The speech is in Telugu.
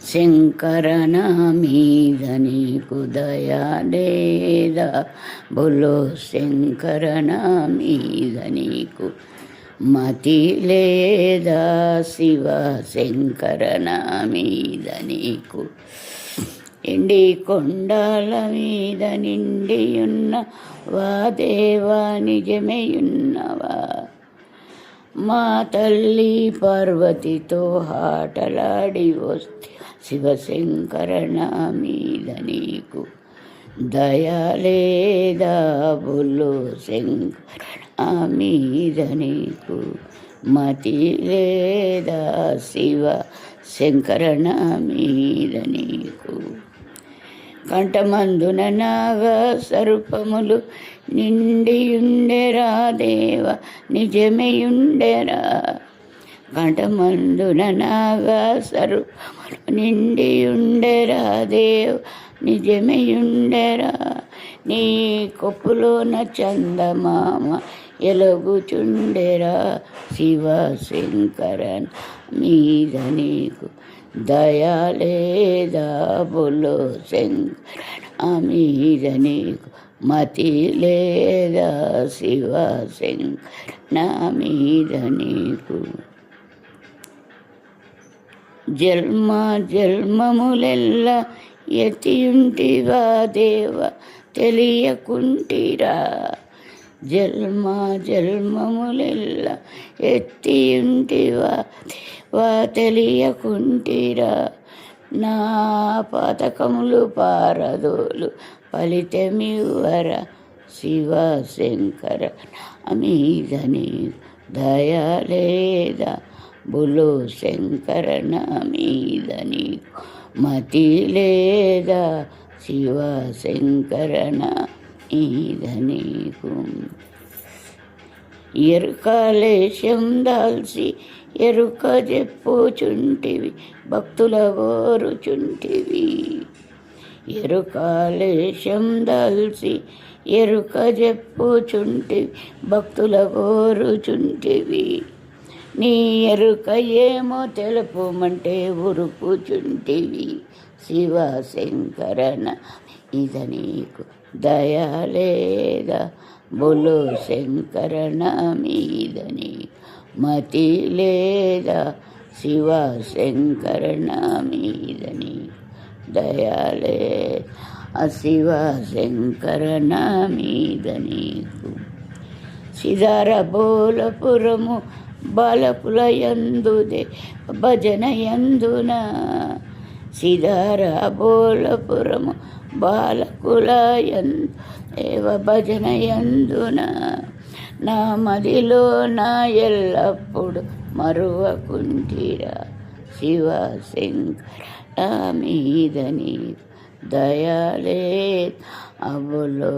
శంకర నా మీద నీకు దయా లేదా, బోలో శంకర నా మీద నీకు మతి లేదా, శివ శంకర నా మీద నీకు ఎండి కొండల మీద నిండియున్న వా దేవా నిజమేయున్నవా, మా తల్లి పార్వతితో ఆటలాడి వస్తే శివశంకర నా మీద నీకు దయా లేదా, బోలో శంకర నా మీద నీకు మతి లేదా, శివ శంకర నా మీద నీకు కంఠమందున నాగ సర్పములు నిండియుండెరా దేవ నిజమేయుండెరా, కంఠమందున నాగ సర్పములు నిండియుండెరా దేవ నిజమేయుండెరా, నీ కొప్పులోన చందమామ ఎలుగుచుండెరా, శివ శంకర మీద నీకు దయా లేదా, బోలో శంకర నా మీద నీకు మతి లేదా, శివ శంకర నా మీద నీకు జన్మ జన్మములెల్ల ఎత్తియుంటివా దేవ తెలియకుంటిరా, జన్మ జన్మములెల్ల ఎత్తియుంటివా దేవా తెలియకుంటిరా, నా పథకములు పారదోలు ఫలితమివ్వర, శివ శంకర నా మీద నీకు దయా లేదా, బోలో శంకర నా మీద నీకు మతి లేదా, శివ శంకర నా మీద నీకు ఎరుకలేశం దాల్చి ఎరుక చెప్పుచుంటివి భక్తుల గోరుచుంటివి, ఎరుకలేశం దాల్చి ఎరుక చెప్పుచుంటివి భక్తుల గోరుచుంటివి, నీ ఎరుక ఏమో తెలుపుమంటే ఉరుకుచుంటివి, శివ శంకర నా మీద నీకు దయా లేదా, బోలో శంకర నా మీద నీకు మతి లేదా, శివ శంకర నా మీద నీకు దయా లేదా, శివ శంకర నా మీద నీకు సిదార బోలపురము బాలకుల యందుదే భజన యందున, సిదార బోలపురము బాలకుల యందేవ భజన యందున, నా మదిలో నా ఎల్లప్పుడు మరువకుంటిరా, శివ శంకర నా మీద నీకు దయా లేదా, బోలో